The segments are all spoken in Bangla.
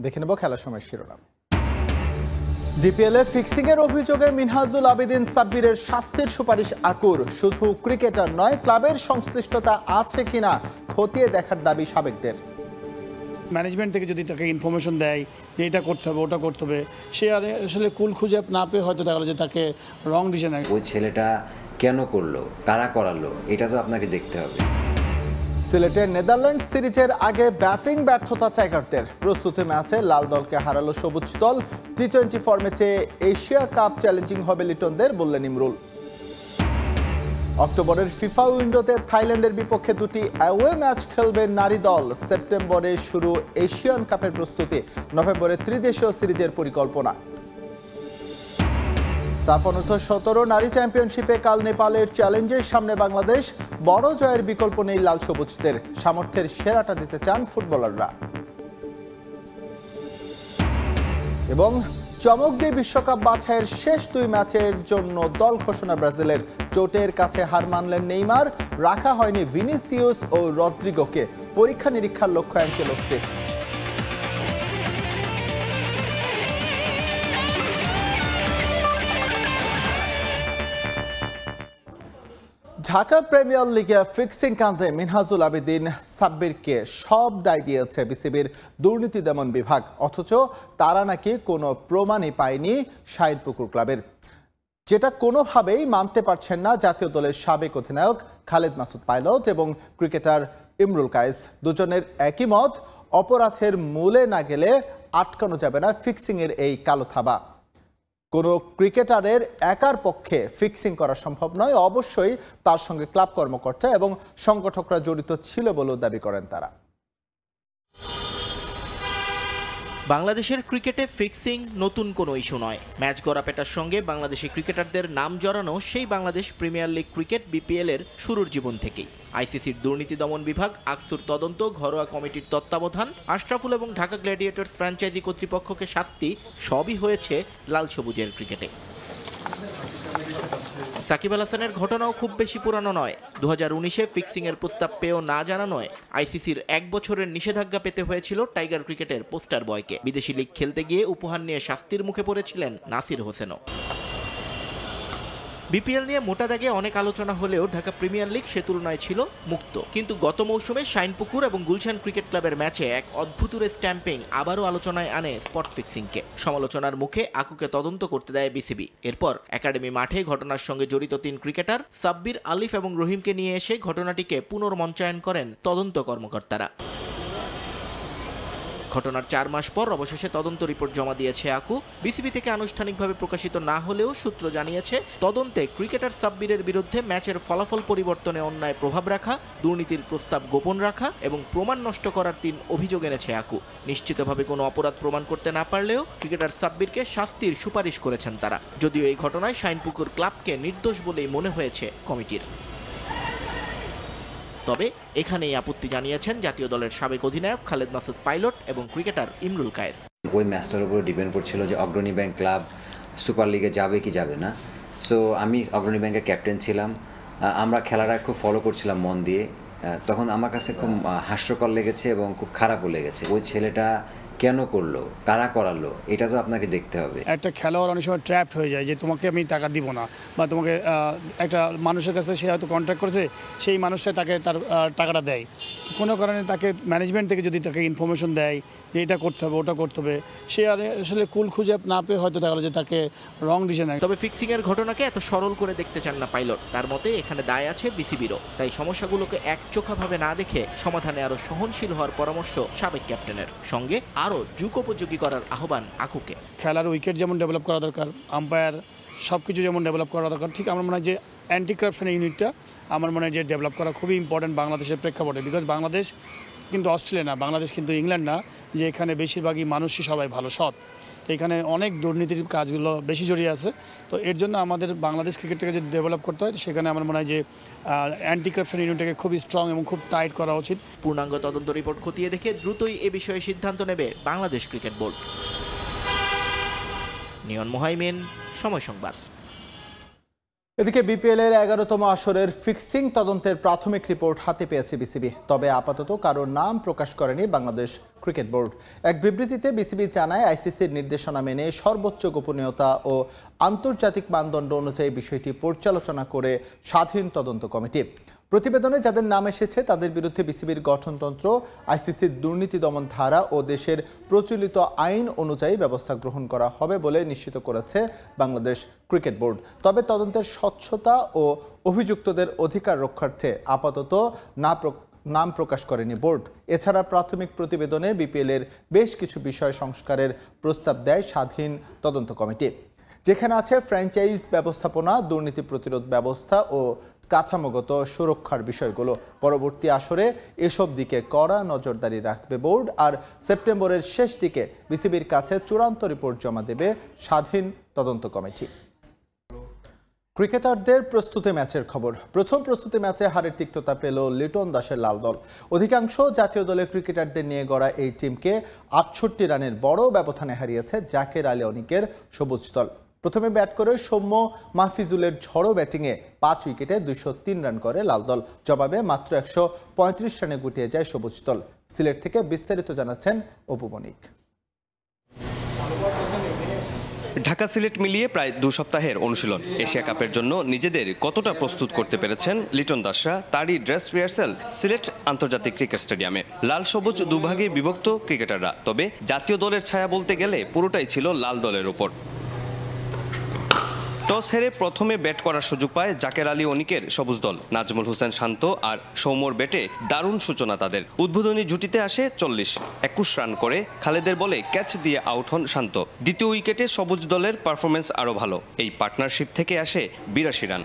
দেখে নেব খেলার সময় শিরোনাম। ডিপিএল এ ফিক্সিং এর অভিযোগে মিনহাজুল আবেদিন সাব্বিরের শাস্তির সুপারিশ আকুর। শুধু ক্রিকেটার নয়, ক্লাবের সংশ্লিষ্টতা আছে কিনা খতিয়ে দেখার দাবি সাবেকদের। ম্যানেজমেন্ট থেকে যদি তাকে ইনফরমেশন দেয় যে এটা করতে হবে ওটা করতে হবে, সে আর আসলে কুল খুঁজে না পেয়ে হয়তো দেখা গেলো যে তাকে রং ডিসিশন। ওই ছেলেটা কেন করলো, কারা করালো, এটা তো আপনাকে দেখতে হবে। সিলেটের নেদারল্যান্ড সিরিজের আগে ব্যাটিং ব্যর্থতা টাইগারদের। প্রস্তুতি ম্যাচে লাল দলকে হারালো সবুজ দল। টি-20 ফর্মে চেয়ে এশিয়া কাপ চ্যালেঞ্জিং হবে লিটনদের, বললেন ইমরুল। অক্টোবরের ফিফা উইন্ডোতে থাইল্যান্ডের বিপক্ষে দুটি অ্যাওয়ে ম্যাচ খেলবে নারী দল। সেপ্টেম্বরে শুরু এশিয়ান কাপের প্রস্তুতি, নভেম্বরে ত্রিদেশীয় সিরিজের পরিকল্পনা। সাফ অনূর্ধ্ব 17 নারী চ্যাম্পিয়নশিপে কাল নেপালের চ্যালেঞ্জের সামনে বাংলাদেশ। বড় জয়ের বিকল্প নেই লাল সবুজদের, সামর্থ্যের সেরাটা দিতে চান ফুটবলাররা। এবং চমক দিয়ে বিশ্বকাপ বাছাইয়ের শেষ 2 ম্যাচের জন্য দল ঘোষণা ব্রাজিলের। চোটের কাছে হার মানলেন নেইমার, রাখা হয়নি ভিনিসিয়াস ও রদ্রিগোকে। পরীক্ষা নিরীক্ষার লক্ষ্য অ্যানচেলোত্তির। ঢাকা প্রিমিয়ার লিগে ফিক্সিং কাণ্ডে মিনহাজুল আবেদিন সাব্বিরকে সব দায় দিয়েছে বিসিবির দুর্নীতি দমন বিভাগ। অথচ তারা নাকি কোনো প্রমাণই পায়নি শাহিদপুকুর ক্লাবের, যেটা কোনোভাবেই মানতে পারছেন না জাতীয় দলের সাবেক অধিনায়ক খালেদ মাসুদ পাইলট এবং ক্রিকেটার ইমরুল কায়েস। দুজনের একই মত, অপরাধের মূলে না গেলে আটকানো যাবে না ফিক্সিংয়ের এই কালো থাবা। কোনো ক্রিকেটারের একার পক্ষে ফিক্সিং করা সম্ভব নয়, অবশ্যই তার সঙ্গে ক্লাব কর্মকর্তা এবং সংগঠকরা জড়িত ছিল বলেও দাবি করেন তারা। বাংলাদেশের ক্রিকেটে ফিক্সিং নতুন কোনো ইস্যু নয়। ম্যাচ গড়াপেটার সঙ্গে বাংলাদেশি ক্রিকেটারদের নাম জড়ানো সেই Bangladesh premier league cricket BPL এর শুরুর জীবন থেকেই। আইসিসির দুর্নীতি দমন বিভাগ, আকসুর তদন্ত, ঘরোয়া কমিটির তত্ত্বাবধান, আশরাফুল এবং ঢাকা গ্ল্যাডিয়েটর্স ফ্র্যাঞ্চাইজি কর্তৃপক্ষকে শাস্তি, সবই হয়েছে লাল সবুজের ক্রিকেটে। সাকিব আল হাসানের ঘটনাও খুব বেশি পুরানো নয়। 2019-এ ফিক্সিং এর প্রস্তাব পেয়েও না জানানোয় আইসিসির 1 বছরের নিষেধাজ্ঞা পেতে হয়েছিল টাইগার ক্রিকেটের পোস্টার বয়কে। বিদেশি লিগ খেলতে গিয়ে উপহার নিয়ে শাস্তির মুখে পড়েছিলেন নাসির হোসেনও। বিপিএল নিয়ে মোটা দাগে অনেক আলোচনা হলেও ঢাকা প্রিমিয়ার লিগ সে তুলনায় ছিল মুক্ত। কিন্তু গত মৌসুমে শাইনপুকুর এবং গুলশান ক্রিকেট ক্লাবের ম্যাচে এক অদ্ভুতুরে স্ট্যাম্পিং আবারও আলোচনায় আনে স্পট ফিক্সিংকে। সমালোচনার মুখে আকুকে তদন্ত করতে দেয় বিসিবি। এরপর একাডেমি মাঠে ঘটনার সঙ্গে জড়িত 3 ক্রিকেটার সাব্বির, আলিফ এবং রহিমকে নিয়ে এসে ঘটনাটিকে পুনর্মঞ্চায়ন করেন তদন্ত কর্মকর্তারা। ঘটনার 4 মাস পর অবশেষে তদন্ত রিপোর্ট জমা দিয়েছে আকু। বিসিবি থেকে আনুষ্ঠানিকভাবে প্রকাশিত না হলেও সূত্র জানিয়েছে, তদন্তে ক্রিকেটার সাব্বিরের বিরুদ্ধে ম্যাচের ফলাফল পরিবর্তনে অন্যায় প্রভাব রাখা, দুর্নীতির প্রস্তাব গোপন রাখা এবং প্রমাণ নষ্ট করার 3 অভিযোগ এনেছে আকু। নিশ্চিতভাবে কোনো অপরাধ প্রমাণ করতে না পারলেও ক্রিকেটার সাব্বিরকে শাস্তির সুপারিশ করেছেন তারা। যদিও এই ঘটনায় শাইনপুকুর ক্লাবকে নির্দোষ বলেই মনে হয়েছে কমিটির। তবে এখানেই আপত্তি জানিয়েছেন জাতীয় দলের সাবেক অধিনায়ক খালেদ মাসুদ পাইলট এবং ক্রিকেটার ইমরুল কায়েস। ওই ম্যাচটার উপর ডিপেন্ড করছিল যে অগ্রণী ব্যাংক ক্লাব সুপার লিগে যাবে কি যাবে না। সো আমি অগ্রণী ব্যাংকের ক্যাপ্টেন ছিলাম, আমরা খেলাটা খুব ফলো করছিলাম মন দিয়ে। তখন আমার কাছে খুব হাস্যকর লেগেছে এবং খুব খারাপও লেগেছে। ওই ছেলেটা কেন করলো, কারা করালো, এটা তো আপনাকে দেখতে হবে। একটা খেলোয়াড় অনেক সময় ট্র্যাপড হয়ে যায় যে তোমাকে আমি টাকা দিব না, বা তোমাকে একটা মানুষের কাছে সে হয়তো কন্ট্রাক্ট করেছে, সেই মানুষটা তাকে তার টাকাটা দেয়। কোনো কারণে তাকে ম্যানেজমেন্ট থেকে যদি তাকে ইনফরমেশন দেয় যে এটা করতে হবে ওটা করতে হবে, সে আর আসলে কুল খুঁজে না পেয়ে হয়তো দেখা গেলো যে তাকে রং ডিসিশন। তবে ফিক্সিং এর ঘটনাকে এত সরল করে দেখতে চান না পাইলট। তার মতে এখানে দায় আছে বিসিবিরও। তাই সমস্যাগুলোকে একচোখাভাবে না দেখে সমাধানে আরো সহনশীল হওয়ার পরামর্শ সাবেক ক্যাপ্টেনের। সঙ্গে আরও যুগোপযোগী করার আহ্বান আকুকে। খেলার উইকেট যেমন ডেভেলপ করা দরকার, আম্পায়ার সব কিছু যেমন ডেভেলপ করা দরকার, ঠিক আমার মনে হয় যে অ্যান্টি কারাপশন ইউনিটটা আমার মনে হয় যে ডেভেলপ করা খুবই ইম্পর্টেন্ট বাংলাদেশের প্রেক্ষাপটে। বিকজ বাংলাদেশ কিন্তু অস্ট্রেলিয়া না, বাংলাদেশ কিন্তু ইংল্যান্ড না, যে এখানে বেশিরভাগই মানুষই সবাই ভালো সৎ। এখানে অনেক দুর্নীতির কাজগুলো বেশি জড়িয়ে আছে। তো এর জন্য আমাদের বাংলাদেশ ক্রিকেটটাকে যদি ডেভেলপ করতে হয়, সেখানে আমার মনে হয় যে অ্যান্টি কারাপশন ইউনিটটাকে খুবই স্ট্রং এবং খুব টাইট করা উচিত। পূর্ণাঙ্গ তদন্ত রিপোর্ট খতিয়ে দেখে দ্রুতই এ বিষয়ে সিদ্ধান্ত নেবে বাংলাদেশ ক্রিকেট বোর্ড। নিয়ন মোহাইমিন, সময় সংবাদ। এদিকে বিপিএল এর 11তম আসরের ফিক্সিং তদন্তের প্রাথমিক রিপোর্ট হাতে পেয়েছে বিসিবি। তবে আপাতত কারোর নাম প্রকাশ করেনি বাংলাদেশ ক্রিকেট বোর্ড। এক বিবৃতিতে বিসিবি জানায়, আইসিসির নির্দেশনা মেনে সর্বোচ্চ গোপনীয়তা ও আন্তর্জাতিক মানদণ্ড অনুযায়ী বিষয়টি পর্যালোচনা করে স্বাধীন তদন্ত কমিটি। প্রতিবেদনে যাদের নাম এসেছে তাদের বিরুদ্ধে বিসিবির গঠনতন্ত্র, আইসিসির দুর্নীতি দমন ধারা ও দেশের প্রচলিত আইন অনুযায়ী ব্যবস্থা গ্রহণ করা হবে বলে নিশ্চিত করেছে বাংলাদেশ ক্রিকেট বোর্ড। তবে তদন্তের স্বচ্ছতা ও অভিযুক্তদের অধিকার রক্ষার্থে আপাতত নাম প্রকাশ করেনি বোর্ড। এছাড়া প্রাথমিক প্রতিবেদনে বিপিএল এর বেশ কিছু বিষয় সংস্কারের প্রস্তাব দেয় স্বাধীন তদন্ত কমিটি, যেখানে আছে ফ্র্যাঞ্চাইজ ব্যবস্থাপনা, দুর্নীতি প্রতিরোধ ব্যবস্থা ও কাঠামোগত সুরক্ষার বিষয়গুলো। পরবর্তী আসরে এসব দিকে কড়া নজরদারি রাখবে বোর্ড। আর সেপ্টেম্বরের শেষ দিকে বিসিবির কাছে চূড়ান্ত রিপোর্ট জমা দেবে স্বাধীন তদন্ত কমিটি। ক্রিকেটারদের প্রস্তুতি ম্যাচের খবর। প্রথম প্রস্তুতি ম্যাচে হারের তিক্ততা পেল লিটন দাসের লাল দল। অধিকাংশ জাতীয় দলের ক্রিকেটারদের নিয়ে গড়া এই টিমকে ৬৮ রানের বড় ব্যবধানে হারিয়েছে জাকের আলী অনিকের সবুজ দল। প্রথমে ব্যাট করে সৌম্য মাহফিজুলের ঝড়ো ব্যাটিংয়ে ৫ উইকেটে ২০৩ রান করে লাল দল। জবাবে মাত্র ১৩৫ রানে গুটিয়ে যায় সবুজ দল। সিলেট থেকে বিস্তারিত জানাচ্ছেন অপু বণিক। ঢাকা সিলেট মিলিয়ে প্রায় ২ সপ্তাহের অনুশীলন। এশিয়া কাপের জন্য নিজেদের কতটা প্রস্তুত করতে পেরেছেন লিটন দাসরা, তারই ড্রেস রিহার্সাল সিলেট আন্তর্জাতিক ক্রিকেট স্টেডিয়ামে। লাল সবুজ দুভাগে বিভক্ত ক্রিকেটাররা, তবে জাতীয় দলের ছায়া বলতে গেলে পুরোটাই ছিল লাল দলের ওপর। টস হেরে প্রথমে ব্যাট করার সুযোগ পায় জাকের আলী অনিকের সবুজ দল। নাজমুল হোসেন শান্ত আর সৌম্যর ব্যাটে দারুণ সূচনা তাদের। উদ্বোধনী জুটিতে আসে ৪০-২১ রান করে খালেদের বলে ক্যাচ দিয়ে আউট হন শান্ত। দ্বিতীয় উইকেটে সবুজ দলের পারফরমেন্স আরও ভালো। এই পার্টনারশিপ থেকে আসে ৮২ রান।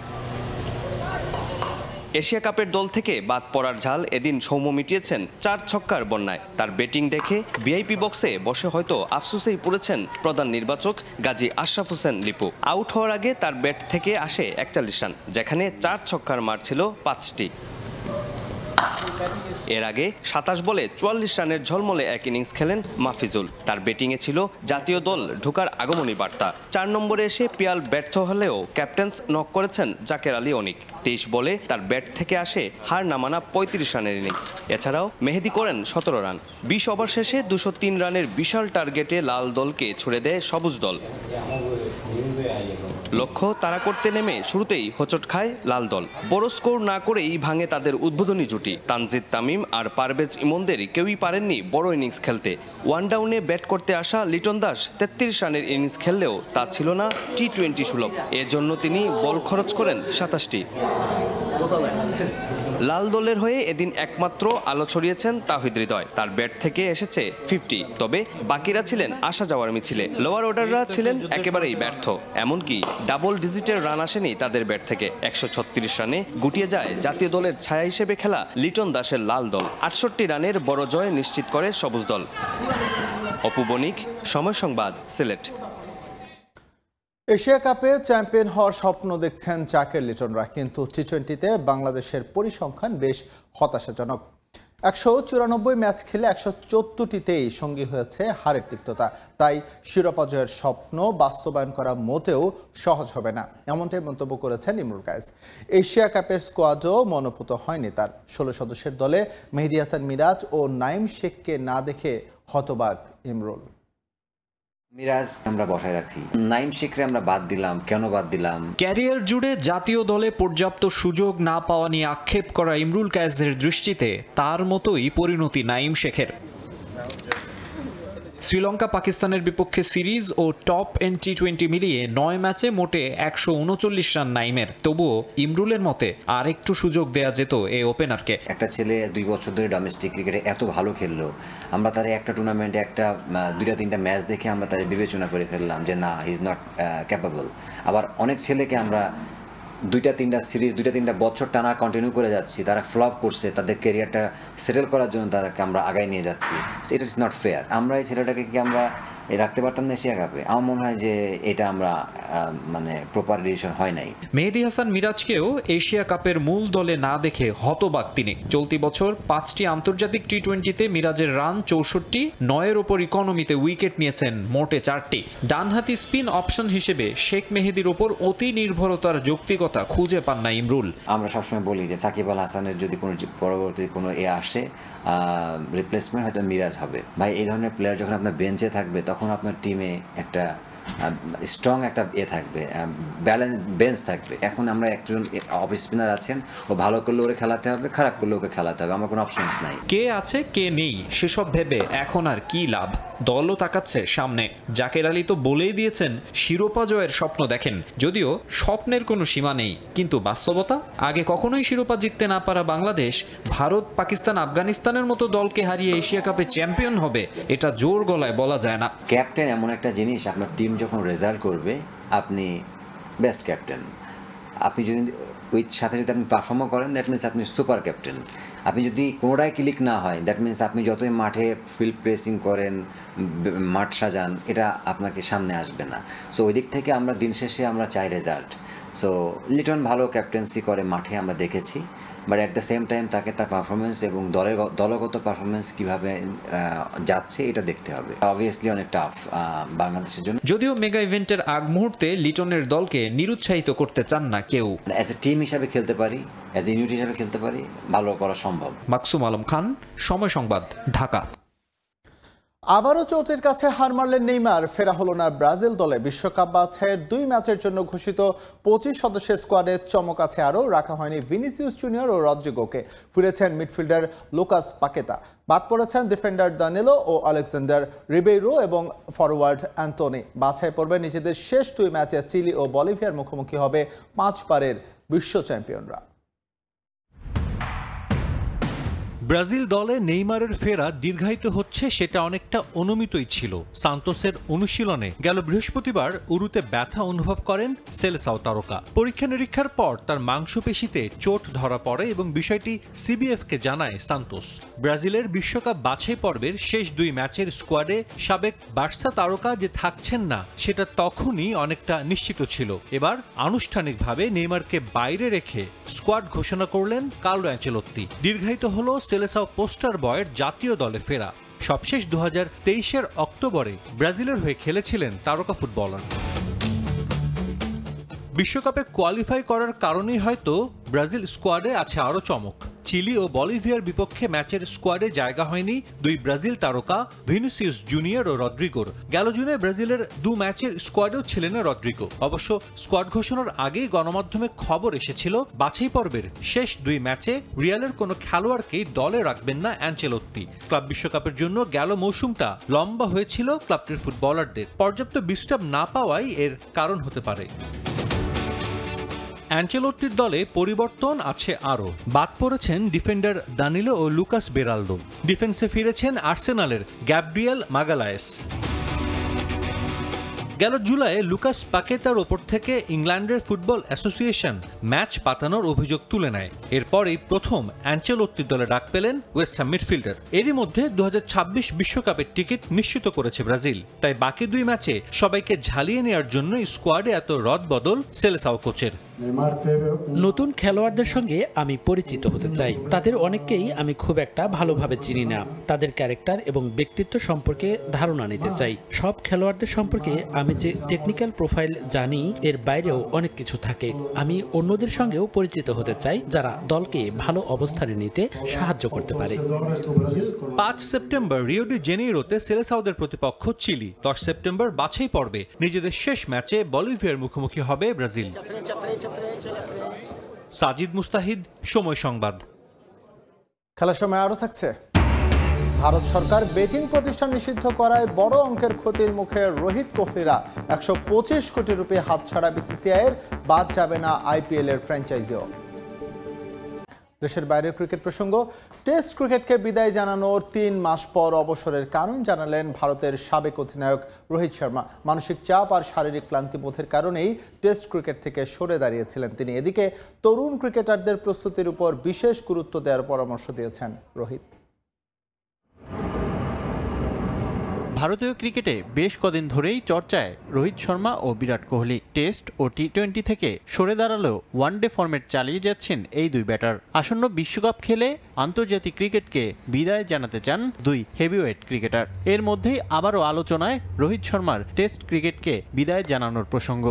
এশিয়া কাপের দল থেকে বাদ পড়ার ঝাল এদিন সৌম্য মিটিয়েছেন ৪ ছক্কার বন্যায়। তার ব্যাটিং দেখে ভিআইপি বক্সে বসে হয়তো আফসোসেই পড়েছেন প্রধান নির্বাচক গাজী আশরাফ হোসেন লিপু। আউট হওয়ার আগে তার ব্যাট থেকে আসে ৪১ রান, যেখানে ৪ ছক্কার মার ছিল ৫টি। এর আগে ২৭ বলে ৪৪ রানের ঝলমলে এক ইনিংস খেলেন মাহফিজুল। তার ব্যাটিংয়ে ছিল জাতীয় দল ঢোকার আগমনী বার্তা। ৪ নম্বরে এসে পিয়াল ব্যর্থ হলেও ক্যাপ্টেন্স নক করেছেন জাকের আলী অনিক। ২৩ বলে তার ব্যাট থেকে আসে হার না মানা ৩৫ রানের ইনিংস। এছাড়াও মেহেদি করেন ১৭ রান। ২০ ওভার শেষে ২০৩ রানের বিশাল টার্গেটে লাল দলকে ছুড়ে দেয় সবুজ দল। লক্ষ্য তাড়া করতে নেমে শুরুতেই হোঁচট খায় লাল দল। বড় স্কোর না করেই ভাঙে তাদের উদ্বোধনী জুটি। তানজিদ তামিম আর পারভেজ ইমনদের কেউই পারেননি বড় ইনিংস খেলতে। ওয়ান ডাউনে ব্যাট করতে আসা লিটন দাস ৩৩ রানের ইনিংস খেললেও তা ছিল না টি-20 সুলভ। এজন্য তিনি বল খরচ করেন ২৭টি। লাল দলের হয়ে এদিন একমাত্র আলো ছড়িয়েছেন তাওহিদ হৃদয়। তার ব্যাট থেকে এসেছে 50, তবে বাকিরা ছিলেন আসা যাওয়ার মিছিলে। লোয়ার অর্ডাররা ছিলেন একেবারেই ব্যর্থ। এমনকি ডাবল ডিজিটের রান আসেনি তাদের ব্যাট থেকে। ১৩৬ রানে গুটিয়ে যায় জাতীয় দলের ছায়া হিসেবে খেলা লিটন দাসের লাল দল। ৬৮ রানের বড় জয় নিশ্চিত করে সবুজ দল। অপু বণিক, সময় সংবাদ, সিলেট। এশিয়া কাপে চ্যাম্পিয়ন হওয়ার স্বপ্ন দেখছেন জাকের লিটনরা, কিন্তু টি-20তে বাংলাদেশের পরিসংখ্যান বেশ হতাশাজনক। ১৯৪ ম্যাচ খেলে ১৭৪টিতেই সঙ্গী হয়েছে হারের তিক্ততা। তাই শিরোপা জয়ের স্বপ্ন বাস্তবায়ন করা মোটেও সহজ হবে না, এমনটাই মন্তব্য করেছেন ইমরুল কায়েস। এশিয়া কাপের স্কোয়াডও মনোপুত হয়নি তার। ১৬ সদস্যের দলে মেহেদী হাসান মিরাজ ও নাইম শেখকে না দেখে হতবাক ইমরুল। মিরাজ আমরা বসায় রাখছি, নাইম শেখরে আমরা বাদ দিলাম। কেন বাদ দিলাম? ক্যারিয়ার জুড়ে জাতীয় দলে পর্যাপ্ত সুযোগ না পাওয়া নিয়ে আক্ষেপ করা ইমরুল কায়েসের দৃষ্টিতে তার মতোই পরিণতি নাইম শেখের। শ্রীলঙ্কা পাকিস্তানের বিপক্ষে সিরিজ ও টপ এন্ড টি-20 মিলিয়ে ৯ ম্যাচে মোটে ১৩৯ রান নাইমের। তবুও ইমরুলের মতে আর একটু সুযোগ দেয়া যেত এই ওপেনারকে। একটা ছেলে ২ বছর ধরে ডোমেস্টিক ক্রিকেটে এত ভালো খেললো, আমরা তার একটা টুর্নামেন্টে একটা ২-৩টা ম্যাচ দেখে আমরা তার বিবেচনা করে ফেললাম যে না, হি ইজ নট ক্যাপেবল। আবার অনেক ছেলেকে আমরা ২-৩টা সিরিজ ২-৩টা বছর টানা কন্টিনিউ করে যাচ্ছি, তারা ফ্লপ করছে, তাদের ক্যারিয়ারটা সেটেল করার জন্য তাদেরকে আমরা আগায় নিয়ে যাচ্ছি। It is not fair. আমরা এই ছেলেটাকে কি আমরা রাখতে পারতাম না এশিয়া কাপে। আমার মনে হয় যে এটা আমরা মানে প্রপার ডিসিশন হয় নাই। মেহেদী হাসান মিরাজকেও এশিয়া কাপের মূল দলে না দেখে হতবাক তিনি। চলতি বছর 5টি আন্তর্জাতিক টি-20তে মিরাজের রান 64, 9-এর ওপর ইকোনমিতে উইকেট নিয়েছেন মোটে 4টি। ডানহাতি স্পিন অপশন হিসেবে শেখ মেহেদীর ওপর অতি নির্ভরতার যৌক্তিকতা খুঁজে পান না ইমরুল। আমরা সবসময় বলি যে সাকিব আল হাসানের যদি কোনো পরবর্তী কোনো আসে রিপ্লেসমেন্ট হয়তো মিরাজ হবে। ভাই এই ধরনের প্লেয়ার যখন আপনার বেঞ্চে থাকবে তখন আপনার টিমে একটা স্ট্রং একটা থাকবে, ব্যালেন্স বেঞ্চ থাকবে। এখন আমরা একজন অফ স্পিনার আছেন, ও ভালো করলে ওরে খেলাতে হবে, খারাপ করলে ওকে খেলাতে হবে, আমার কোনো অপশনস নাই। কে আছে কে নেই সেসব ভেবে এখন আর কি লাভ? দলও তাকাচ্ছে সামনে। জাকের আলী তো বলেই দিয়েছেন শিরোপা জয়ের স্বপ্ন দেখেন। যদিও স্বপ্নের কোনো সীমা নেই, কিন্তু বাস্তবতা, আগে কখনোই শিরোপা জিততে না পারা বাংলাদেশ ভারত, পাকিস্তান, আফগানিস্তানের মতো দলকে হারিয়ে এশিয়া কাপে চ্যাম্পিয়ন হবে, এটা জোর গলায় বলা যায় না। ক্যাপ্টেন এমন একটা জিনিস, আপনার টিম যখন রেজাল্ট করবে আপনি বেস্ট ক্যাপ্টেন। আপনি যদি ওই সাথে যদি আপনি পারফর্মও করেন, দ্যাট মিনস আপনি সুপার ক্যাপ্টেন। আপনি যদি কোনোটাই ক্লিক না হয়, দ্যাট মিনস আপনি যতই মাঠে ফিল্ড প্রেসিং করেন, মাঠ সাজান, এটা আপনাকে সামনে আসবে না। সো ওই দিক থেকে আমরা দিন শেষে আমরা চাই রেজাল্ট। সো লিটন ভালো ক্যাপ্টেন্সি করে মাঠে আমরা দেখেছি, but at the same time তাকে তার পারফরমেন্স এবং দলগত পারফরমেন্স কীভাবে যাচ্ছে এটা দেখতে হবে। অবভিয়াসলি অনেক টাফ বাংলাদেশের জন্য। যদিও মেগা ইভেন্টের আগ মুহূর্তে লিটনের দলকে নিরুৎসাহিত করতে চান না কেউ। অ্যাজ এ টিম হিসাবে খেলতে পারি, অ্যাজ এ ইউনিট হিসাবে খেলতে পারি, ভালো করা সম্ভব। মাকসুম আলম খান, সময় সংবাদ, ঢাকা। আবারও চোটের কাছে হার মারলেন নেইমার। ফেরা হলো না ব্রাজিল দলে। বিশ্বকাপ বাছাইয়ের 2 ম্যাচের জন্য ঘোষিত 25 সদস্যের স্কোয়াডে চমক আছে আরও। রাখা হয়নি ভিনিসিয়াস জুনিয়র ও রদ্রিগোকে। ফিরেছেন মিডফিল্ডার লুকাস পাকেতা। বাদ পড়েছেন ডিফেন্ডার দানিলো ও আলেকজান্ডার রিবেইরো এবং ফরওয়ার্ড অ্যান্টনি। বাছাই পর্বে নিজেদের শেষ 2 ম্যাচে চিলি ও বলিভিয়ার মুখোমুখি হবে 5 বারের বিশ্ব চ্যাম্পিয়নরা। ব্রাজিল দলে নেইমারের ফেরা দীর্ঘায়িত হচ্ছে, সেটা অনেকটা অনুমিতই ছিল। সান্তোসের অনুশীলনে গেল বৃহস্পতিবার উরুতে ব্যথা অনুভব করেন সেলেসাও তারকা। পরীক্ষা নিরীক্ষার পর তার মাংসপেশিতে চোট ধরা পড়ে এবং বিষয়টি সিবিএফকে জানায় সান্তোস। ব্রাজিলের বিশ্বকাপ বাছাই পর্বের শেষ 2 ম্যাচের স্কোয়াডে সাবেক বার্সা তারকা যে থাকছেন না সেটা তখনই অনেকটা নিশ্চিত ছিল। এবার আনুষ্ঠানিকভাবে নেইমারকে বাইরে রেখে স্কোয়াড ঘোষণা করলেন কার্লো অ্যানচেলোত্তি। দীর্ঘায়িত হলো সেলেসাও পোস্টার বয়ের জাতীয় দলে ফেরা। সবশেষ 2023-এর অক্টোবরে ব্রাজিলের হয়ে খেলেছিলেন তারকা ফুটবলার। বিশ্বকাপে কোয়ালিফাই করার কারণেই হয়তো ব্রাজিল স্কোয়াডে আছে আরও চমক। চিলি ও বলিভিয়ার বিপক্ষে ম্যাচের স্কোয়াডে জায়গা হয়নি 2 ব্রাজিল তারকা ভিনিসিয়াস জুনিয়র ও রদ্রিগোর। গেল জুনে ব্রাজিলের 2 ম্যাচের স্কোয়াডেও ছিলেন না রদ্রিগো। অবশ্য স্কোয়াড ঘোষণার আগেই গণমাধ্যমে খবর এসেছিল বাছাই পর্বের শেষ 2 ম্যাচে রিয়ালের কোনো খেলোয়াড়কেই দলে রাখবেন না অ্যানচেলোত্তি। ক্লাব বিশ্বকাপের জন্য গেল মৌসুমটা লম্বা হয়েছিল ক্লাবটির ফুটবলারদের। পর্যাপ্ত বিশ্রাম না পাওয়াই এর কারণ হতে পারে। অ্যানচেলোত্তির দলে পরিবর্তন আছে আরও। বাদ পড়েছেন ডিফেন্ডার দানিলো ও লুকাস বেরালদো। ডিফেন্সে ফিরেছেন আর্সেনালের গ্যাব্রিয়েল মাগালায়েস। গেল জুলাইয়ে লুকাস পাকেতার ওপর থেকে ইংল্যান্ডের ফুটবল অ্যাসোসিয়েশন ম্যাচ পাতানোর অভিযোগ তুলে নেয়। এরপরই প্রথম অ্যানচেলোত্তির দলে ডাক পেলেন ওয়েস্ট হ্যাম মিডফিল্ডার। এরই মধ্যে 2026 বিশ্বকাপের টিকিট নিশ্চিত করেছে ব্রাজিল। তাই বাকি 2 ম্যাচে সবাইকে ঝালিয়ে নেওয়ার জন্য স্কোয়াডে এত রদবদল সেলেসাও কোচের। নতুন খেলোয়াড়দের সঙ্গে আমি পরিচিত হতে চাই। তাদের অনেককেই আমি খুব একটা ভালোভাবে চিনি না। তাদের ক্যারেক্টার এবং ব্যক্তিত্ব সম্পর্কে ধারণা নিতে চাই। সব খেলোয়াড়দের সম্পর্কে আমি যে টেকনিক্যাল প্রোফাইল জানি, এর বাইরেও অনেক কিছু থাকে। আমি অন্যদের সঙ্গেও পরিচিত হতে চাই যারা দলকে ভালো অবস্থানে নিতে সাহায্য করতে পারে। 5 সেপ্টেম্বর রিও ডি জেনেইরোতে সেলেসাওদের প্রতিপক্ষ চিলি। 10 সেপ্টেম্বর বাছাই পর্বে নিজেদের শেষ ম্যাচে বলিভিয়ার মুখোমুখি হবে ব্রাজিল। সাজিদ মুস্তাহিদ, সময় সংবাদ। খেলার সময় আরও থাকছে। ভারত সরকার বেটিং প্রতিষ্ঠান নিষিদ্ধ করায় বড় অঙ্কের ক্ষতির মুখে রোহিত কোহলিরা। 125 কোটি রুপি হাতছাড়া বিসিসিআইয়ের। বাদ যাবে না আইপিএল এর ফ্র্যাঞ্চাইজিও। দেশের বাইরের ক্রিকেট প্রসঙ্গ। টেস্ট ক্রিকেটকে বিদায় জানানোর 3 মাস পর অবসরের কারণ জানালেন ভারতের সাবেক অধিনায়ক রোহিত শর্মা। মানসিক চাপ আর শারীরিক ক্লান্তিবোধের কারণেই টেস্ট ক্রিকেট থেকে সরে দাঁড়িয়েছিলেন তিনি। এদিকে তরুণ ক্রিকেটারদের প্রস্তুতির উপর বিশেষ গুরুত্ব দেওয়ার পরামর্শ দিয়েছেন রোহিত। ভারতীয় ক্রিকেটে বেশ কদিন ধরেই চর্চায় রোহিত শর্মা ও বিরাট কোহলি। টেস্ট ও টি-20 থেকে সরে দাঁড়ালেও ওয়ানডে ফরম্যাট চালিয়ে যাচ্ছেন এই দুই ব্যাটার। আসন্ন বিশ্বকাপ খেলে আন্তর্জাতিক ক্রিকেটকে বিদায় জানাতে চান দুই হেভিওয়েট ক্রিকেটার। এর মধ্যেই আবারও আলোচনায় রোহিত শর্মার টেস্ট ক্রিকেটকে বিদায় জানানোর প্রসঙ্গ।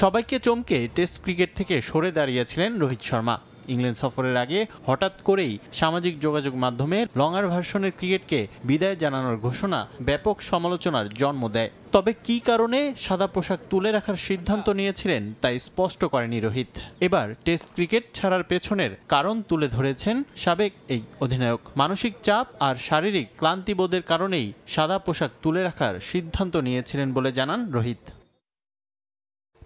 সবাইকে চমকে টেস্ট ক্রিকেট থেকে সরে দাঁড়িয়েছিলেন রোহিত শর্মা। ইংল্যান্ড সফরের আগে হঠাৎ করেই সামাজিক যোগাযোগ মাধ্যমে লঙ্গার ভার্সনের ক্রিকেটকে বিদায় জানানোর ঘোষণা ব্যাপক সমালোচনার জন্ম দেয়। তবে কী কারণে সাদা পোশাক তুলে রাখার সিদ্ধান্ত নিয়েছিলেন তা স্পষ্ট করেনি রোহিত। এবার টেস্ট ক্রিকেট ছাড়ার পেছনের কারণ তুলে ধরেছেন সাবেক এই অধিনায়ক। মানসিক চাপ আর শারীরিক ক্লান্তিবোধের কারণেই সাদা পোশাক তুলে রাখার সিদ্ধান্ত নিয়েছিলেন বলে জানান রোহিত।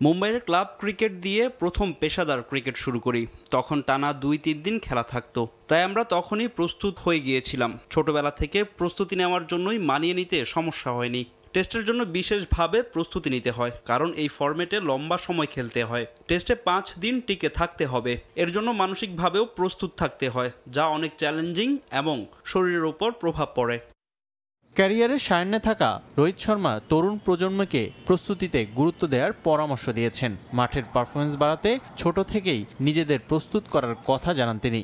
মুম্বাইয়ের ক্লাব ক্রিকেট দিয়ে প্রথম পেশাদার ক্রিকেট শুরু করি। তখন টানা 2-3 দিন খেলা থাকতো, তাই আমরা তখনই প্রস্তুত হয়ে গিয়েছিলাম। ছোটবেলা থেকে প্রস্তুতি নেওয়ার জন্যই মানিয়ে নিতে সমস্যা হয়নি। টেস্টের জন্য বিশেষভাবে প্রস্তুতি নিতে হয়, কারণ এই ফরম্যাটে লম্বা সময় খেলতে হয়। টেস্টে 5 দিন টিকে থাকতে হবে, এর জন্য মানসিকভাবেও প্রস্তুত থাকতে হয়, যা অনেক চ্যালেঞ্জিং এবং শরীরের উপর প্রভাব পড়ে। ক্যারিয়ারের সায়ান্নে থাকা রোহিত শর্মা তরুণ প্রজন্মকে প্রস্তুতিতে গুরুত্ব দেওয়ার পরামর্শ দিয়েছেন। মাঠের পারফরমেন্স বাড়াতে ছোট থেকেই নিজেদের প্রস্তুত করার কথা জানান তিনি।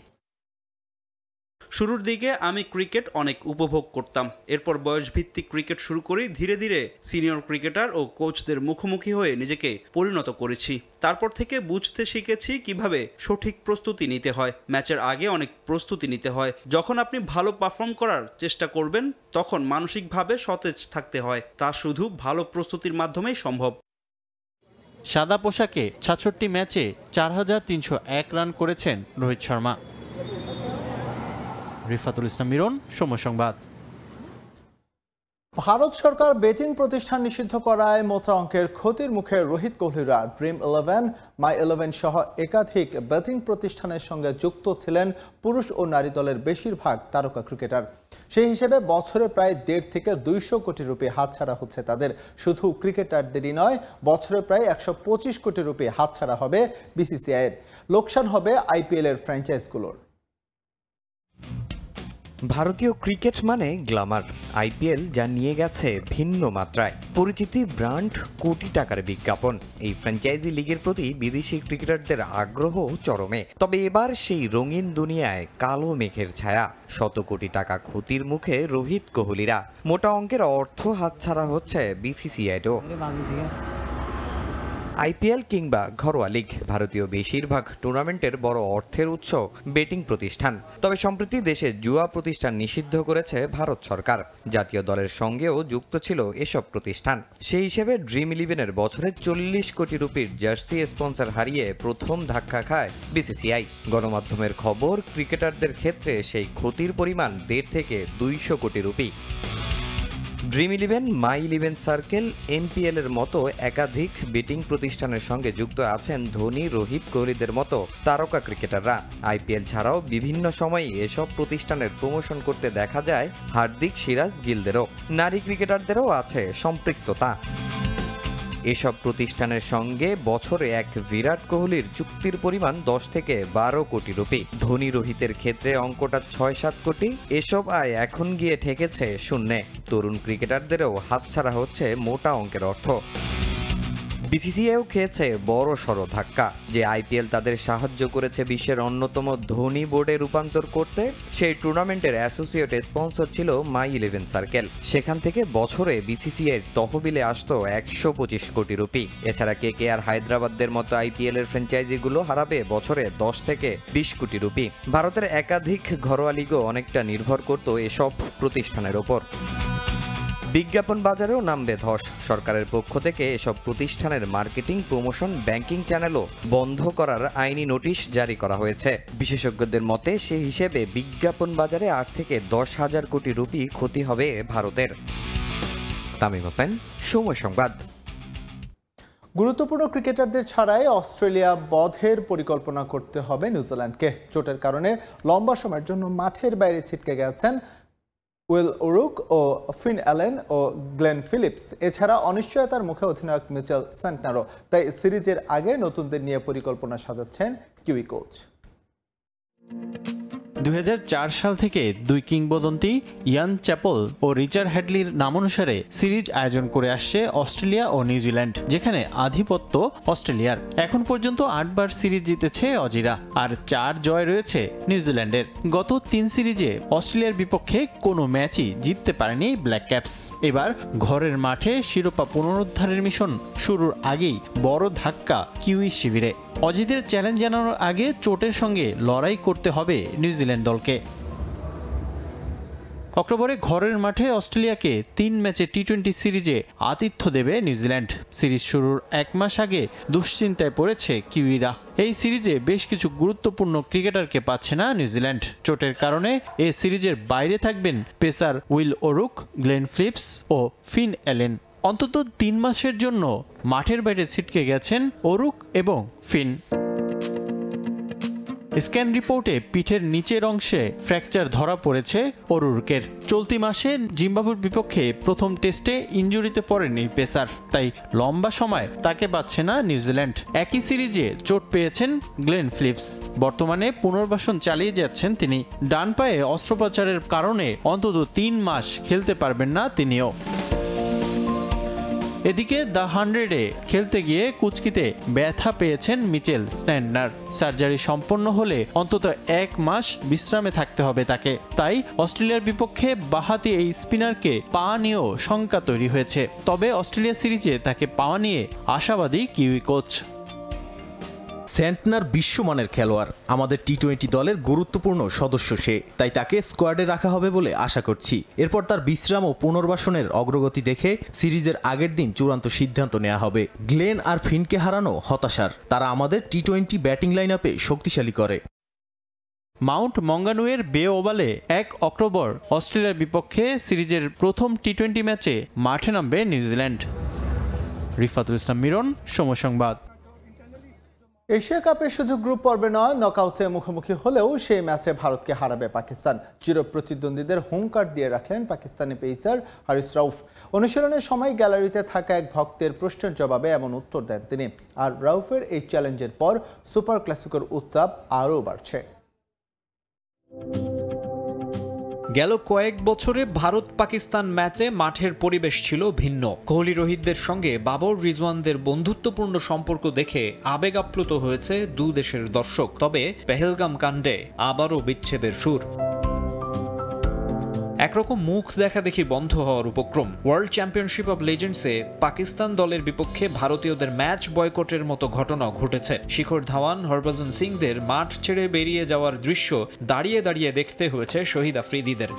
শুরুর দিকে আমি ক্রিকেট অনেক উপভোগ করতাম। এরপর বয়সভিত্তিক ক্রিকেট শুরু করি। ধীরে ধীরে সিনিয়র ক্রিকেটার ও কোচদের মুখোমুখি হয়ে নিজেকে পরিণত করেছি। তারপর থেকে বুঝতে শিখেছি কিভাবে সঠিক প্রস্তুতি নিতে হয়। ম্যাচের আগে অনেক প্রস্তুতি নিতে হয়। যখন আপনি ভালো পারফর্ম করার চেষ্টা করবেন, তখন মানসিকভাবে সতেজ থাকতে হয়। তা শুধু ভালো প্রস্তুতির মাধ্যমেই সম্ভব। সাদা পোশাকে 66 ম্যাচে 4301 রান করেছেন রোহিত শর্মা। রিফাতুল ইসলাম মিরন, সময় সংবাদ। ভারত সরকার বেটিং প্রতিষ্ঠান নিষিদ্ধ করায় মোটা অঙ্কের ক্ষতির মুখে রোহিত কোহলিরা ড্রিম11, মাই11 সহ একাধিক বেটিং প্রতিষ্ঠানের সঙ্গে যুক্ত ছিলেন পুরুষ ও নারী দলের বেশিরভাগ তারকা ক্রিকেটার। সেই হিসেবে বছরে প্রায় 1.5 থেকে 200 কোটি রুপি হাতছাড়া হচ্ছে তাদের। শুধু ক্রিকেটারদেরই নয়, বছরে প্রায় 125 কোটি রুপি হাতছাড়া হবে বিসিসিআইয়ের। লোকসান হবে আইপিএল এর ফ্র্যাঞ্চাইজগুলোর। ভারতীয় ক্রিকেট মানে গ্ল্যামার, আইপিএল যা নিয়ে গেছে ভিন্ন মাত্রায়। পরিচিতি, ব্র্যান্ড, কোটি টাকার বিজ্ঞাপন। এই ফ্র্যাঞ্চাইজি লিগের প্রতি বিদেশি ক্রিকেটারদের আগ্রহ চরমে। তবে এবার সেই রঙিন দুনিয়ায় কালো মেঘের ছায়া। শত কোটি টাকা ক্ষতির মুখে রোহিত কোহলিরা। মোটা অঙ্কের অর্থ হাতছাড়া হচ্ছে বিসিসিআইও। আইপিএল কিংবা ঘরোয়া লিগ, ভারতীয় বেশিরভাগ টুর্নামেন্টের বড় অর্থের উৎস বেটিং প্রতিষ্ঠান। তবে সম্প্রতি দেশে জুয়া প্রতিষ্ঠান নিষিদ্ধ করেছে ভারত সরকার। জাতীয় দলের সঙ্গেও যুক্ত ছিল এসব প্রতিষ্ঠান। সেই হিসেবে ড্রিম11-এর বছরে 40 কোটি রুপির জার্সি স্পন্সর হারিয়ে প্রথম ধাক্কা খায় বিসিসিআই। গণমাধ্যমের খবর, ক্রিকেটারদের ক্ষেত্রে সেই ক্ষতির পরিমাণ 1.5 থেকে 200 কোটি রুপি। ড্রিম11, মাই11 সার্কেল, এমপিএল এর মতো একাধিক বেটিং প্রতিষ্ঠানের সঙ্গে যুক্ত আছেন ধোনি, রোহিত কোহলিদের মতো তারকা ক্রিকেটাররা। আইপিএল ছাড়াও বিভিন্ন সময়ে এসব প্রতিষ্ঠানের প্রমোশন করতে দেখা যায় হার্দিক, সিরাজ, গিলদেরও। নারী ক্রিকেটারদেরও আছে সম্পৃক্ততা। এসব প্রতিষ্ঠানের সঙ্গে বছরে এক বিরাট কোহলির চুক্তির পরিমাণ 10 থেকে 12 কোটি রুপি। ধোনি, রোহিতের ক্ষেত্রে অঙ্কটা 6-7 কোটি। এসব আয় এখন গিয়ে ঠেকেছে শূন্যে। তরুণ ক্রিকেটারদেরও হাতছাড়া হচ্ছে মোটা অঙ্কের অর্থ। বিসিসিআইও খেয়েছে বড় সড় ধাক্কা। যে আইপিএল তাদের সাহায্য করেছে বিশ্বের অন্যতম ধনী বোর্ডে রূপান্তর করতে, সেই টুর্নামেন্টের অ্যাসোসিয়েট স্পন্সর ছিল মাই11 সার্কেল। সেখান থেকে বছরে বিসিসিআইয়ের তহবিলে আসতো 125 কোটি রুপি। এছাড়া কেকেআর, হায়দ্রাবাদের মতো আইপিএল এর ফ্র্যাঞ্চাইজিগুলো হারাবে বছরে 10 থেকে 20 কোটি রুপি। ভারতের একাধিক ঘরোয়া লিগও অনেকটা নির্ভর করত এসব প্রতিষ্ঠানের ওপর। বিজ্ঞাপন বাজারেও নামবে ধস। সরকারের পক্ষ থেকে এসব প্রতিষ্ঠানের মার্কেটিং, প্রমোশন, ব্যাংকিং চ্যানেলও বন্ধ করার আইনি নোটিশ জারি করা হয়েছে। বিশেষজ্ঞদের মতে সেই হিসেবে বিজ্ঞাপন বাজারে 8 থেকে 10 হাজার কোটি রুপি ক্ষতি হবে ভারতের। তামিম হোসেন, সময় সংবাদ। গুরুত্বপূর্ণ ক্রিকেটারদের ছাড়াই অস্ট্রেলিয়া বধের পরিকল্পনা করতে হবে নিউজিল্যান্ডকে। চোটের কারণে লম্বা সময়ের জন্য মাঠের বাইরে ছিটকে গেছেন উইল ওরুক ও ফিন অ্যালেন ও গ্লেন ফিলিপস। এছাড়া অনিশ্চয়তার মুখে অধিনায়ক মিচেল স্যান্টনারও। তাই সিরিজের আগে নতুনদের নিয়ে পরিকল্পনা সাজাচ্ছেন কিউই কোচ। 2004 সাল থেকে দুই কিংবদন্তি ইয়ান চ্যাপল ও রিচার্ড হ্যাডলির নামানুসারে সিরিজ আয়োজন করে আসছে অস্ট্রেলিয়া ও নিউজিল্যান্ড, যেখানে আধিপত্য অস্ট্রেলিয়ার। এখন পর্যন্ত 8 বার সিরিজ জিতেছে অজিরা, আর 4 জয় রয়েছে নিউজিল্যান্ডের। গত 3 সিরিজে অস্ট্রেলিয়ার বিপক্ষে কোনো ম্যাচই জিততে পারেনি ব্ল্যাক ক্যাপস। এবার ঘরের মাঠে শিরোপা পুনরুদ্ধারের মিশন শুরুর আগেই বড় ধাক্কা কিউই শিবিরে। অজিদের চ্যালেঞ্জ জানানোর আগে চোটের সঙ্গে লড়াই করতে হবে নিউজিল্যান্ড দলকে। অক্টোবরে ঘরের মাঠে অস্ট্রেলিয়াকে 3 ম্যাচে টি-20 সিরিজে আতিথ্য দেবে নিউজিল্যান্ড। সিরিজ শুরুর 1 মাস আগে দুশ্চিন্তায় পড়েছে কিউইরা। এই সিরিজে বেশ কিছু গুরুত্বপূর্ণ ক্রিকেটারকে পাচ্ছে না নিউজিল্যান্ড। চোটের কারণে এই সিরিজের বাইরে থাকবেন pacer Will O'Rourke, Glenn Phillips ও ফিন অ্যালেন। অন্তত 3 মাসের জন্য মাঠের বাইরে ছিটকে গেছেন ওরুক এবং ফিন। স্ক্যান রিপোর্টে পিঠের নিচের অংশে ফ্র্যাকচার ধরা পড়েছে ওরুকের। চলতি মাসে জিম্বাবুয়ের বিপক্ষে প্রথম টেস্টে ইনজুরিতে পড়েন এই পেসার, তাই লম্বা সময় তাকে পাচ্ছে না নিউজিল্যান্ড। একই সিরিজে চোট পেয়েছেন গ্লেন ফিলিপস। বর্তমানে পুনর্বাসন চালিয়ে যাচ্ছেন তিনি। ডান পায়ে অস্ত্রোপচারের কারণে অন্তত 3 মাস খেলতে পারবেন না তিনিও। এদিকে দ্য 100-এ খেলতে গিয়ে কুচকিতে ব্যথা পেয়েছেন মিচেল স্ট্যান্ডনার। সার্জারি সম্পন্ন হলে অন্তত 1 মাস বিশ্রামে থাকতে হবে তাকে। তাই অস্ট্রেলিয়ার বিপক্ষে বাঁহাতি এই স্পিনারকে পা নিয়েও শঙ্কা তৈরি হয়েছে। তবে অস্ট্রেলিয়া সিরিজে তাকে পাওয়া নিয়ে আশাবাদী কিউই কোচ। স্যান্টনার বিশ্বমানের খেলোয়াড়, আমাদের টি-20 দলের গুরুত্বপূর্ণ সদস্য সে, তাই তাকে স্কোয়াডে রাখা হবে বলে আশা করছি। এরপর তার বিশ্রাম ও পুনর্বাসনের অগ্রগতি দেখে সিরিজের আগের দিন চূড়ান্ত সিদ্ধান্ত নেওয়া হবে। গ্লেন আর ফিনকে হারানো হতাশার, তারা আমাদের টি-20 ব্যাটিং লাইন আপে শক্তিশালী করে। মাউন্ট মঙ্গানুয়ের বে ওভালে 1 অক্টোবর অস্ট্রেলিয়ার বিপক্ষে সিরিজের প্রথম টি-20 ম্যাচে মাঠে নামবে নিউজিল্যান্ড। রিফাতুল ইসলাম মিরন, সময় সংবাদ। এশিয়া কাপে শুধু গ্রুপ পর্বে নয়, নকআউটে মুখোমুখি হলেও সেই ম্যাচে ভারতকে হারাবে পাকিস্তান। চিরপ্রতিদ্বন্দ্বীদের হুঙ্কার দিয়ে রাখলেন পাকিস্তানি পেসার হারিস রাউফ। অনুশীলনের সময় গ্যালারিতে থাকা এক ভক্তের প্রশ্নের জবাবে এমন উত্তর দেন তিনি। আর রাউফের এই চ্যালেঞ্জের পর সুপার ক্লাসিকোর উত্তাপ আরও বাড়ছে। গেল কয়েক বছরে ভারত পাকিস্তান ম্যাচে মাঠের পরিবেশ ছিল ভিন্ন। কোহলি রোহিতদের সঙ্গে বাবর রিজওয়ানদের বন্ধুত্বপূর্ণ সম্পর্ক দেখে আবেগ আপ্লুত হয়েছে দু দেশের দর্শক। তবে পেহেলগাম কাণ্ডে আবারও বিচ্ছেদের সুর। একরকম মুখ দেখা দেখি বন্ধ হওয়ার উপক্রম। ওয়ার্ল্ড চ্যাম্পিয়নশিপ অব লেজেন্ডসে পাকিস্তান দলের বিপক্ষে ভারতীয়দের ম্যাচ বয়কটের মতো ঘটনা ঘটেছে। শিখর ধাওয়ান, হরভজন সিংদের মাঠ ছেড়ে বেরিয়ে যাওয়ার দৃশ্য দাঁড়িয়ে দাঁড়িয়ে দেখতে হয়েছে শহীদ আফ্রিদিদের।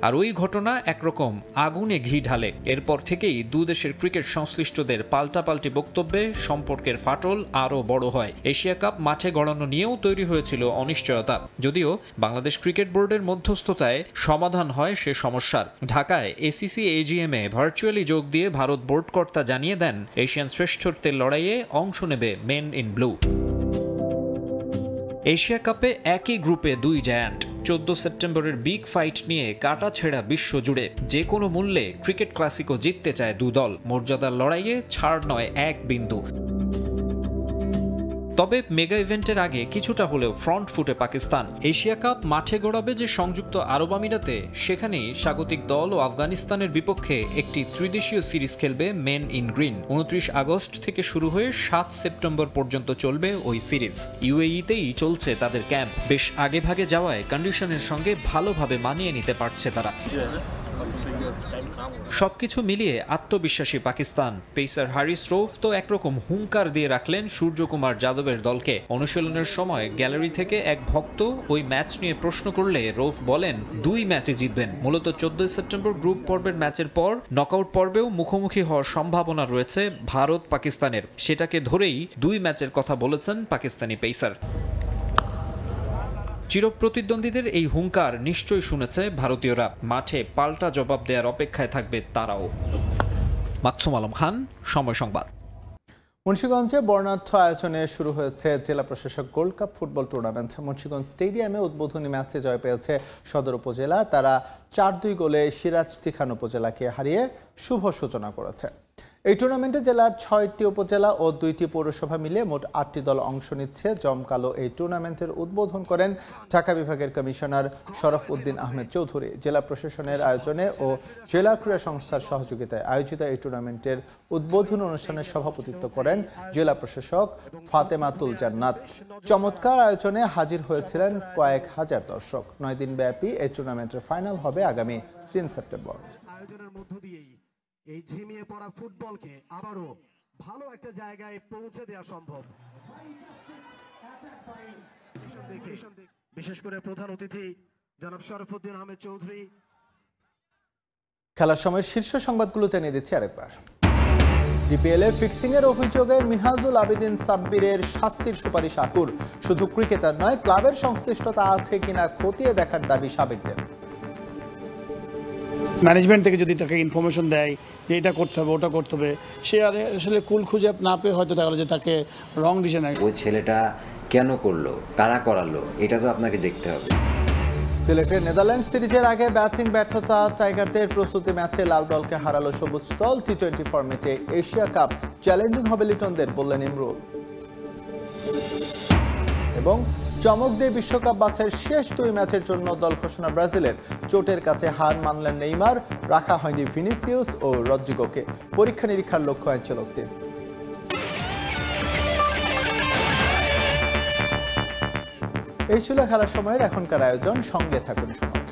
আর ওই ঘটনা একরকম আগুনে ঘি ঢালে। এরপর থেকেই দু দেশের ক্রিকেট সংশ্লিষ্টদের পাল্টাপাল্টি বক্তব্যে সম্পর্কের ফাটল আরও বড় হয়। এশিয়া কাপ মাঠে গড়ানো নিয়েও তৈরি হয়েছিল অনিশ্চয়তা, যদিও বাংলাদেশ ক্রিকেট বোর্ডের মধ্যস্থতায় সমাধান হয় সে সমস্যার। ঢাকায় এসিসি এজিএমে ভার্চুয়ালি যোগ দিয়ে ভারত বোর্ড কর্তা জানিয়ে দেন, এশিয়ান শ্রেষ্ঠত্বের লড়াইয়ে অংশ নেবে মেন ইন ব্লু। এশিয়া কাপে একই গ্রুপে 2 জায়ান্ট। 14 সেপ্টেম্বরের বিগ ফাইট নিয়ে কাটা ছেঁড়া বিশ্ব জুড়ে যে কোনো মূল্যে ক্রিকেট ক্লাসিকো জিততে চায় 2 দল। মর্যাদার লড়াইয়ে ছাড় নয় 1 বিন্দু। তবে মেগা ইভেন্টের আগে কিছুটা হলেও ফ্রন্ট ফুটে পাকিস্তান। এশিয়া কাপ মাঠে গড়াবে যে সংযুক্ত আরব আমিরাতে, সেখানেই স্বাগতিক দল ও আফগানিস্তানের বিপক্ষে একটি ত্রিদেশীয় সিরিজ খেলবে মেন ইন গ্রিন। 29 আগস্ট থেকে শুরু হয়ে 7 সেপ্টেম্বর পর্যন্ত চলবে ওই সিরিজ। ইউএইতেই চলছে তাদের ক্যাম্প। বেশ আগে ভাগে যাওয়ায় কন্ডিশনের সঙ্গে ভালোভাবে মানিয়ে নিতে পারছে তারা। সবকিছু মিলিয়ে আত্মবিশ্বাসী পাকিস্তান। পেসার হারিস রৌফ তো একরকম হুঙ্কার দিয়ে রাখলেন সূর্যকুমার যাদবের দলকে। অনুশীলনের সময় গ্যালারি থেকে এক ভক্ত ওই ম্যাচ নিয়ে প্রশ্ন করলে রৌফ বলেন 2 ম্যাচে জিতবেন। মূলত 14 সেপ্টেম্বর গ্রুপ পর্বের ম্যাচের পর নকআউট পর্বেও মুখোমুখি হওয়ার সম্ভাবনা রয়েছে ভারত পাকিস্তানের। সেটাকে ধরেই 2 ম্যাচের কথা বলেছেন পাকিস্তানি পেসার। চিরপ্রতিদ্বন্দ্বীদের এই হুঙ্কার নিশ্চয়ই শুনেছে ভারতীয়রা। মাঠে পাল্টা জবাব দেওয়ার অপেক্ষায় থাকবে তারাও। মাকসুম আলম খান, সময় সংবাদ। মুন্সিগঞ্জে বর্ণাঢ্য আয়োজনে শুরু হয়েছে জেলা প্রশাসক gold cup football tournament. Munshiganj স্টেডিয়ামে উদ্বোধনী ম্যাচে জয় পেয়েছে সদর উপজেলা। তারা 4-2 গোলে সিরাজদিখান উপজেলাকে হারিয়ে শুভ সূচনা করেছে। এই টুর্নামেন্টে জেলার 6টি উপজেলা ও 2টি পৌরসভা মিলে মোট 8টি দল অংশ নিচ্ছে। জমকালো এই টুর্নামেন্টের উদ্বোধন করেন ঢাকা বিভাগের কমিশনার শরফ উদ্দিন আহমেদ চৌধুরী। জেলা প্রশাসনের আয়োজনে ও জেলা ক্রীড়া সংস্থার সহযোগিতায় আয়োজিত এই টুর্নামেন্টের উদ্বোধন অনুষ্ঠানে সভাপতিত্ব করেন জেলা প্রশাসক ফাতেমাতুল জান্নাত। চমৎকার আয়োজনে হাজির হয়েছিলেন কয়েক হাজার দর্শক। 9 দিন ব্যাপী এই টুর্নামেন্টের ফাইনাল হবে আগামী 3 সেপ্টেম্বর। আয়োজনের মধ্য দিয়েই এই ঝিমিয়ে পড়া ফুটবলকে আবারও ভালো একটা জায়গায় পৌঁছে দেওয়া সম্ভব। বিশেষ করে প্রধান অতিথি জনাব শরফুদ্দিন আহমেদ চৌধুরী। খেলার সময়ের শীর্ষ সংবাদগুলো জানিয়ে দিচ্ছি আরেকবার। ডিপিএল এ ফিক্সিং এর অভিযোগে মিনহাজুল আবেদিন সাব্বিরের শাস্তির সুপারিশ আকুর। শুধু ক্রিকেটার নয়, ক্লাবের সংশ্লিষ্টতা আছে কিনা খতিয়ে দেখার দাবি সাবেকদের। ম্যানেজমেন্ট থেকে যদি তাকে ইনফরমেশন দেয় যে এটা করতে হবে ওটা করতে হবে, সে আর আসলে কুল খুঁজে না পেয়ে হয়তো দেখা গেলো যে তাকে রং ডিসিশন নেয়। ওই ছেলেটা কেন করলো, কারা করালো, এটা তো আপনাকে দেখতে হবে। সিলেটের নেদারল্যান্ড সিরিজের আগে ব্যাটিং ব্যর্থতা টাইগারদের প্রস্তুতি ম্যাচে লাল দলকে হারালো সবুজ দল। টি20 ফরম্যাটে এশিয়া কাপ চ্যালেঞ্জিং হবে লিটনদের, বললেন ইমরুল। এবং চমক দিয়ে বিশ্বকাপ বাছাইয়ের শেষ 2 ম্যাচের জন্য দল ঘোষণা ব্রাজিলের। চোটের কাছে হার মানলেন নেইমার, রাখা হয়নি ভিনিসিয়াস ও রদ্রিগোকে। পরীক্ষা নিরীক্ষার লক্ষ্য আনচেলত্তির। এই ছিল খেলার সময়ের এখনকার আয়োজন। সঙ্গে থাকুন সময়।